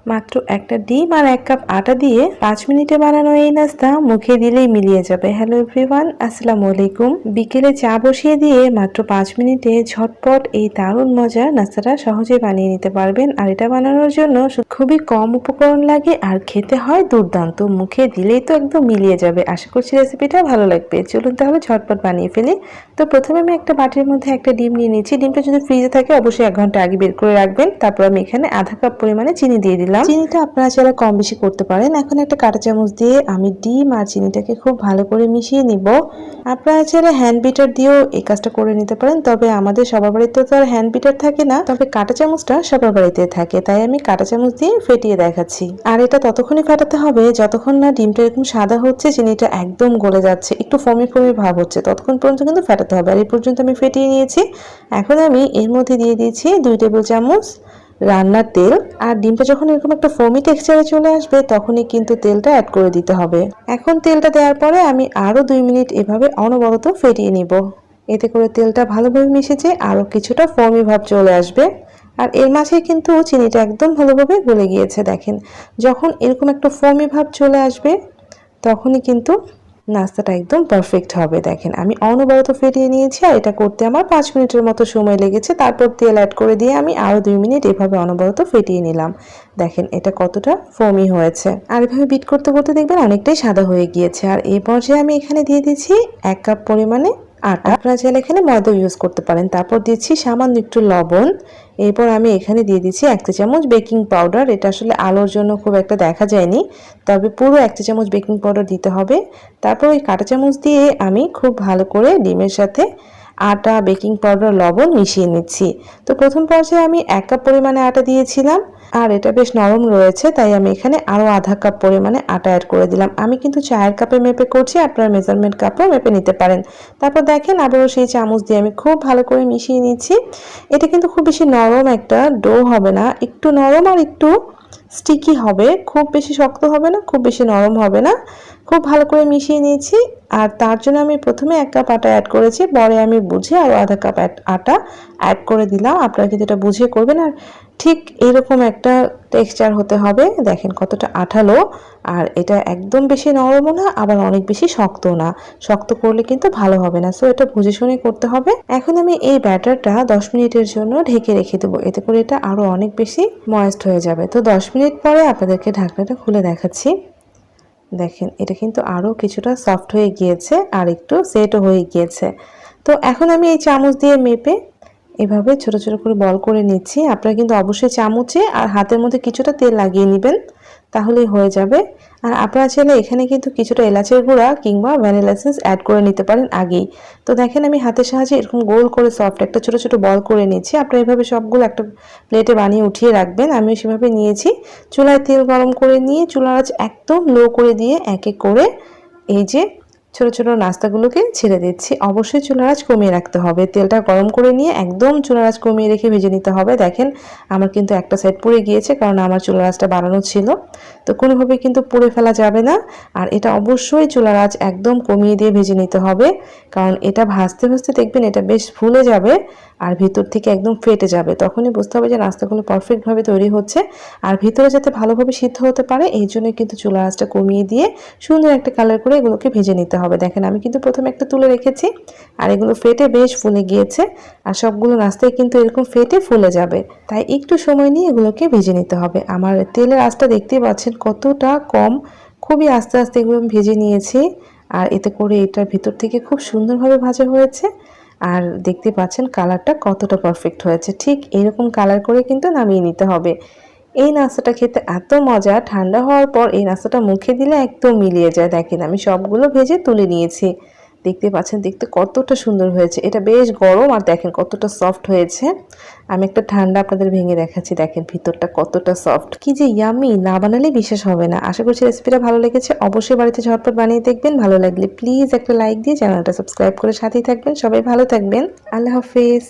মাত্র একটা ডিম আর 1 কাপ আটা দিয়ে 5 মিনিটে বানানো এই নাস্তা মুখে দিলেই মিলিয়ে যাবে। হ্যালো এভরিওয়ান, আসসালামু আলাইকুম। বিকেলে চা বসিয়ে দিয়ে মাত্র 5 মিনিটে ঝটপট এই দারুণ মজার নাস্তাটা সহজেই বানিয়ে নিতে পারবেন। আর এটা বানানোর জন্য খুবই কম উপকরণ লাগে আর খেতে হয় দুর্দান্ত। মুখে দিলেই তো একদম মিলিয়ে যাবে। আশা করছি রেসিপিটা ভালো লাগবে। চলুন তাহলে ঝটপট বানিয়ে ফেলি। তো প্রথমে আমি একটা বাটির মধ্যে একটা ডিম নিয়ে নিচ্ছি। ডিমটা যদি ফ্রিজে থাকে অবশ্যই 1 ঘন্টা আগে বের করে রাখবেন। তারপর আমি এখানে আধা কাপ পরিমাণে চিনি দিয়ে দিলাম। চিনিটা আপনারা চাইলে কম বেশি করতে পারেন। এখন একটা কাঁটা চামচ দিয়ে আমি ডিম আর চিনিটাকে খুব ভালো করে মিশিয়ে নিব। আপনারা চাইলে হ্যান্ড বিটার দিয়েও এই কাজটা করে নিতে পারেন, তবে আমাদের সবার বাড়িতে তো আর হ্যান্ড বিটার থাকে না, তবে কাঁটা চামচটা সবার বাড়িতে থাকে, তাই আমি কাঁটা চামচ দিয়ে ফেটিয়ে দেখাচ্ছি। আর এটা ততক্ষণই ফাটাতে হবে যতক্ষণ না ডিমটা এরকম সাদা হচ্ছে, চিনিটা একদম গলে যাচ্ছে, একটু ফমি ফমি ভাব হচ্ছে, ততক্ষণ পর্যন্ত কিন্তু ফাটাতে হবে। আর এই পর্যন্ত আমি ফেটিয়ে নিয়েছি। এখন আমি এর মধ্যে দিয়ে দিয়েছি 2 টেবিল চামচ রান্নার তেল। আর ডিমটা যখন এরকম একটা ফোমি টেক্সচারে চলে আসবে তখনই কিন্তু তেলটা অ্যাড করে দিতে হবে। এখন তেলটা দেওয়ার পরে আমি আরো 2 মিনিট এভাবে অনবরত ফেটিয়ে নিব। এতে করে তেলটা ভালোভাবে মিশেছে, আরো কিছুটা ফোমি ভাব চলে আসবে। আর এর মাঝে কিন্তু চিনিটা একদম ভালোভাবে গলে গিয়েছে। দেখেন, যখন এরকম একটা ফোমি ভাব চলে আসবে তখনই কিন্তু নাস্তাটা একদম পারফেক্ট হবে। দেখেন, আমি অনবরত ফেটিয়ে নিয়েছি আর এটা করতে আমার 5 মিনিটের মতো সময় লেগেছে। তারপর তেল অ্যাড করে দিয়ে আমি আরো 2 মিনিট এভাবে অনবরত ফেটিয়ে নিলাম। দেখেন এটা কতটা ফোমি হয়েছে। আর এভাবে বিট করতে করতে দেখবেন অনেকটাই সাদা হয়ে গিয়েছে। আর এই পর্যায়ে আমি এখানে দিয়ে দিচ্ছি 1 কাপ পরিমাণে আটা। আপনারা চাইলে এখানে ময়দা ইউজ করতে পারেন। তারপর দিচ্ছি সামান্য একটু লবণ। এরপর আমি এখানে দিয়ে দিচ্ছি 1 চা চামচ বেকিং পাউডার। এটা আসলে আলোর জন্য খুব একটা দেখা যায়নি, তবে পুরো 1 চা চামচ বেকিং পাউডার দিতে হবে। তারপর ওই কাঁটা চামচ দিয়ে আমি খুব ভালো করে ডিমের সাথে আটা, বেকিং পাউডার, লবণ মিশিয়ে নিচ্ছি। তো প্রথম পর্যায়ে আমি 1 কাপ পরিমাণে আটা দিয়েছিলাম আর এটা বেশ নরম রয়েছে, তাই আমি এখানে আরো আধা কাপ পরিমাণে আটা অ্যাড করে দিলাম। আমি কিন্তু চায়ের কাপে মেপে করছি, আপনারা মেজারমেন্ট কাপও মেপে নিতে পারেন। তারপর দেখেন আবারও সেই চামচ দিয়ে আমি খুব ভালো করে মিশিয়ে নিচ্ছি। এটা কিন্তু খুব বেশি নরম একটা ডো হবে না, একটু নরম আর একটু স্টিকি হবে, খুব বেশি শক্ত হবে না, খুব বেশি নরম হবে না। খুব ভালো করে মিশিয়ে নিয়েছি। আর তার জন্য আমি প্রথমে 1 কাপ আটা অ্যাড করেছি, পরে আমি বুঝে আরো আধা কাপ আটা অ্যাড করে দিলাম। আপনারা কিন্তু এটা বুঝে করবেন। আর ঠিক এরকম একটা টেক্সচার হতে হবে। দেখেন কতটা আঠালো। আর এটা একদম বেশি নরমও না, আবার অনেক বেশি শক্তও না। শক্ত করলে কিন্তু ভালো হবে না, সো এটা বুঝে শুনে করতে হবে। এখন আমি এই ব্যাটারটা 10 মিনিটের জন্য ঢেকে রেখে দেবো, এতে করে এটা আরো অনেক বেশি ময়েস্ট হয়ে যাবে। তো 10 মিনিট পরে আপনাদেরকে ঢাকনাটা খুলে দেখাচ্ছি। দেখেন এটা কিন্তু আরো কিছুটা সফট হয়ে গিয়েছে আর একটু সেটও হয়ে গিয়েছে। তো এখন আমি এই চামচ দিয়ে মেপে এভাবে ছোট ছোট করে বল করে নিচ্ছি। আপনারা কিন্তু অবশ্যই চামচে আর হাতের মধ্যে কিছুটা তেল লাগিয়ে নেবেন, তাহলেই হয়ে যাবে। আর আপনারা চাইলে এখানে কিন্তু কিছুটা এলাচের গুঁড়া কিংবা ভ্যানিলা এসেন্স অ্যাড করে নিতে পারেন আগেই। তো দেখেন আমি হাতের সাহায্যে এরকম গোল করে সফট একটা ছোট ছোট বল করে নিচ্ছি। আপনারা এভাবে সবগুলো একটা প্লেটে বানিয়ে উঠিয়ে রাখবেন। আমিও সেভাবে নিয়েছি। চুলায় তেল গরম করে নিয়ে চুলার আঁচ একদম লো করে দিয়ে এক এক করে এই যে ছোট ছোট নাস্তাগুলোকে ছেড়ে দিচ্ছি। অবশ্যই চুলার আঁচ কমিয়ে রাখতে হবে। তেলটা গরম করে নিয়ে একদম চুলার আঁচ কমিয়ে রেখে ভেজে নিতে হবে। দেখেন আমার কিন্তু একটা সাইড পুড়ে গিয়েছে, কারণ আমার চুলার আঁচটা বাড়ানো ছিল। তো কোনোভাবে কিন্তু পুড়ে ফেলা যাবে না। আর এটা অবশ্যই চুলার আঁচ একদম কমিয়ে দিয়ে ভেজে নিতে হবে, কারণ এটা ভাজতে ভাজতে দেখবেন এটা বেশ ফুলে যাবে আর ভিতর থেকে একদম ফেটে যাবে। তখনই বুঝতে হবে যে নাস্তাগুলো পারফেক্টভাবে তৈরি হচ্ছে। আর ভিতরে যাতে ভালোভাবে সিদ্ধ হতে পারে এই জন্য কিন্তু চুলার আঁচটা কমিয়ে দিয়ে সুন্দর একটা কালার করে এগুলোকে ভেজে নিতে হবে। দেখেন আমি কিন্তু প্রথমে একটা তুলে রেখেছি আর এগুলো ফেটে বেশ ফুলে গিয়েছে। আর সবগুলো নাস্তায় কিন্তু এরকম ফেটে ফুলে যাবে, তাই একটু সময় নিয়ে এগুলোকে ভেজে নিতে হবে। আমার তেলের আঁচটা দেখতে পাচ্ছেন কতটা কম, খুবই আস্তে আস্তে এগুলো ভেজে নিয়েছি। আর এতে করে এটার ভিতর থেকে খুব সুন্দরভাবে ভাজা হয়েছে। আর দেখতে পাচ্ছেন কালারটা কতটা পারফেক্ট হয়েছে। ঠিক এরকম কালার করে কিন্তু নামিয়ে নিতে হবে। এই নাস্তাটা খেতে এত মজা, ঠান্ডা হওয়ার পর এই নাস্তাটা মুখে দিলে একদম মিলিয়ে যায়। দেখেন আমি সবগুলো ভেজে তুলে নিয়েছি। দেখতে পাচ্ছেন দেখতে কতটা সুন্দর হয়েছে। এটা বেশ গরম আর দেখেন কতটা সফট হয়েছে। আমি একটা ঠান্ডা আপনাদের ভেঙে দেখাচ্ছি। দেখেন ভিতরটা কতটা সফট, কি যে ইয়ামি, না বানালে বিশ্বাস হবে না। আশা করছি রেসিপিটা ভালো লেগেছে। অবশ্যই বাড়িতে ঝটপট বানিয়ে দেখবেন। ভালো লাগলে প্লিজ একটা লাইক দিয়ে চ্যানেলটা সাবস্ক্রাইব করে সাথেই থাকবেন। সবাই ভালো থাকবেন। আল্লাহ হাফেজ।